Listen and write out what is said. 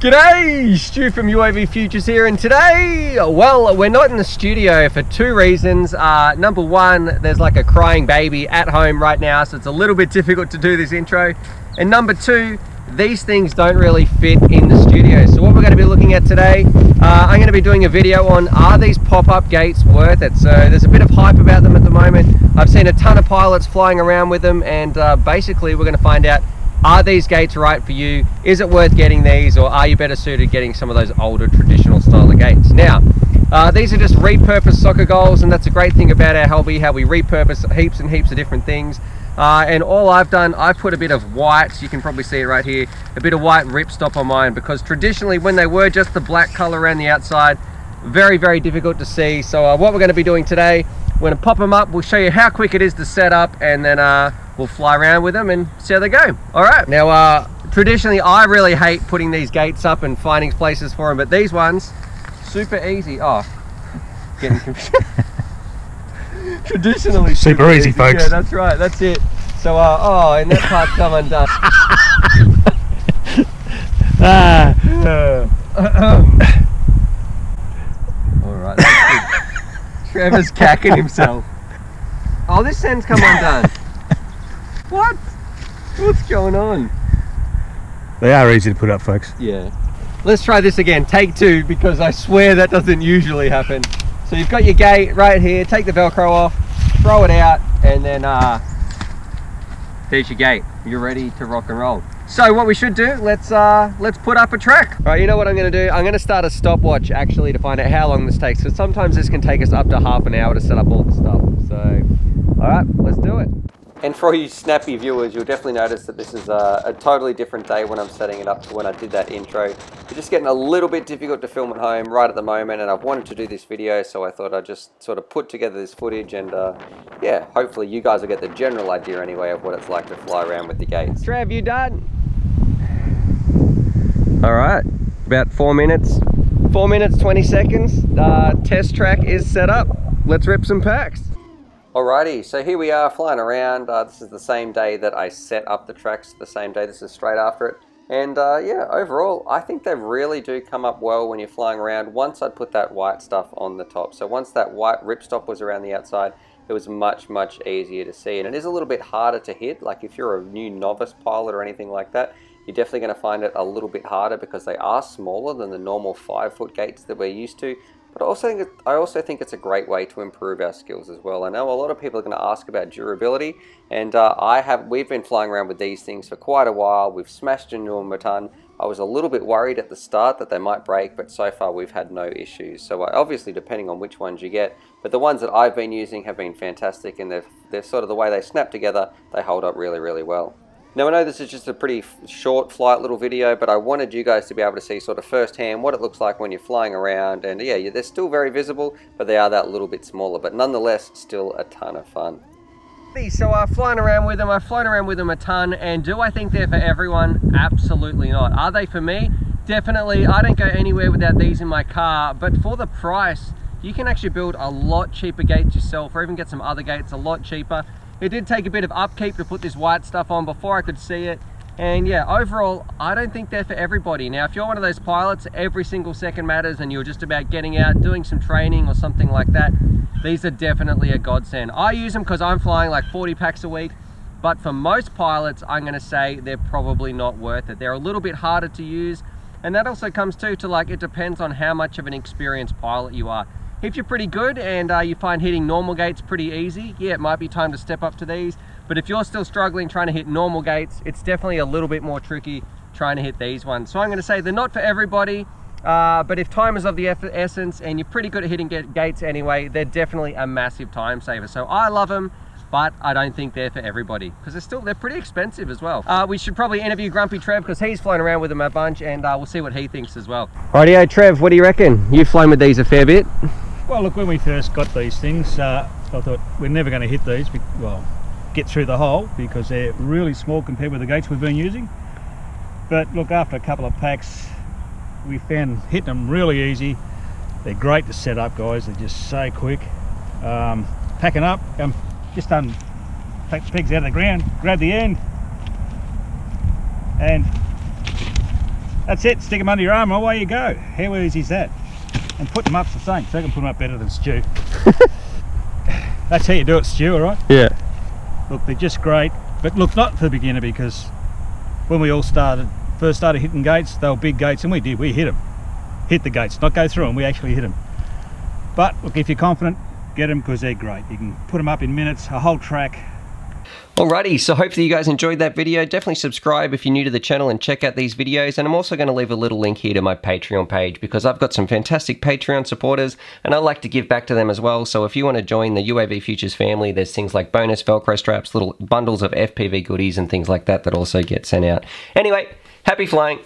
G'day, Stu from UAV Futures here, and today, well, we're not in the studio for two reasons. Number one, there's like a crying baby at home right now, so it's a little bit difficult to do this intro. And number two, these things don't really fit in the studio. So what we're going to be looking at today, I'm going to be doing a video on, are these pop-up gates worth it? So there's a bit of hype about them at the moment. I've seen a ton of pilots flying around with them, and basically we're going to find out, are these gates right for you? Is it worth getting these, or are you better suited getting some of those older traditional style of gates? Now, these are just repurposed soccer goals, and that's a great thing about our hobby, how we repurpose heaps and heaps of different things. And all I've done, I've put a bit of white, you can probably see it right here, a bit of white ripstop on mine, because traditionally when they were just the black color around the outside, very, very difficult to see. So what we're going to be doing today, we're going to pop them up, we'll show you how quick it is to set up, and then we'll fly around with them and see how they go. All right, now traditionally I really hate putting these gates up and finding places for them, but these ones, super easy. Oh, getting confused. Traditionally super easy, folks. Yeah, that's right, that's it. So oh, and that part's come undone. All right, that's good. Trevor's cacking himself. Oh, this end's come undone. What? What's going on? They are easy to put up, folks. Yeah. Let's try this again, take two, because I swear that doesn't usually happen. So you've got your gate right here, take the Velcro off, throw it out, and then there's your gate. You're ready to rock and roll. So what we should do, let's put up a track. All right, you know what I'm gonna do? I'm gonna start a stopwatch actually to find out how long this takes, because sometimes this can take us up to half an hour to set up all the stuff. So, all right, let's do it. And for all you snappy viewers, you'll definitely notice that this is a totally different day when I'm setting it up to when I did that intro. It's just getting a little bit difficult to film at home right at the moment, and I've wanted to do this video, so I thought I'd just sort of put together this footage, and yeah, hopefully you guys will get the general idea anyway of what it's like to fly around with the gates. Trev, you done? All right, about 4 minutes. 4 minutes, 20 seconds. Test track is set up. Let's rip some packs. Alrighty, so here we are flying around. This is the same day that I set up the tracks, the same day, this is straight after it. And yeah, overall, I think they really do come up well when you're flying around once I put that white stuff on the top. So once that white ripstop was around the outside, it was much, much easier to see. And it is a little bit harder to hit, like if you're a new novice pilot or anything like that, you're definitely going to find it a little bit harder because they are smaller than the normal 5-foot gates that we're used to. But I also think it's a great way to improve our skills as well. I know a lot of people are going to ask about durability, and we've been flying around with these things for quite a while. We've smashed into them a ton. I was a little bit worried at the start that they might break, but so far we've had no issues. So obviously depending on which ones you get, but the ones that I've been using have been fantastic, and they're sort of the way they snap together, they hold up really, really well. Now I know this is just a pretty short flight little video, but I wanted you guys to be able to see sort of firsthand what it looks like when you're flying around, and yeah, they're still very visible, but they are that little bit smaller, but nonetheless still a ton of fun. So flying around with them, I've flown around with them a ton, and do I think they're for everyone? Absolutely not. Are they for me? Definitely. I don't go anywhere without these in my car, but for the price, you can actually build a lot cheaper gates yourself, or even get some other gates a lot cheaper. It did take a bit of upkeep to put this white stuff on before I could see it. And yeah, overall, I don't think they're for everybody. Now, if you're one of those pilots, every single second matters, and you're just about getting out, doing some training or something like that, these are definitely a godsend. I use them because I'm flying like 40 packs a week, but for most pilots, I'm gonna say they're probably not worth it. They're a little bit harder to use, and that also comes too to like, it depends on how much of an experienced pilot you are. If you're pretty good and you find hitting normal gates pretty easy, yeah, it might be time to step up to these. But if you're still struggling trying to hit normal gates, it's definitely a little bit more tricky trying to hit these ones. So I'm going to say they're not for everybody, but if time is of the essence and you're pretty good at hitting gates anyway, they're definitely a massive time saver. So I love them, but I don't think they're for everybody because they're pretty expensive as well. We should probably interview Grumpy Trev because he's flown around with them a bunch, and we'll see what he thinks as well. Rightio, Trev, what do you reckon? You've flown with these a fair bit. Well, look, when we first got these things, I thought we're never going to hit these, well, get through the hole, because they're really small compared with the gates we've been using. But look, after a couple of packs, we found hitting them really easy. They're great to set up, guys. They're just so quick. Packing up, just take the pegs out of the ground, grab the end, and That's it, stick them under your arm and away you go. How easy is that? And put them up's the same, so I can put them up better than Stu. That's how you do it, Stu, alright? Yeah. Look, they're just great, but look, not for the beginner, because when we all first started hitting gates, they were big gates, and we hit them. Hit the gates, not go through them, we actually hit them. But look, if you're confident, get them because they're great. You can put them up in minutes, a whole track. Alrighty, so hopefully you guys enjoyed that video. Definitely subscribe if you're new to the channel and check out these videos. And I'm also going to leave a little link here to my Patreon page because I've got some fantastic Patreon supporters and I like to give back to them as well. So if you want to join the UAV Futures family, there's things like bonus Velcro straps, little bundles of FPV goodies and things like that that also get sent out. Anyway, happy flying.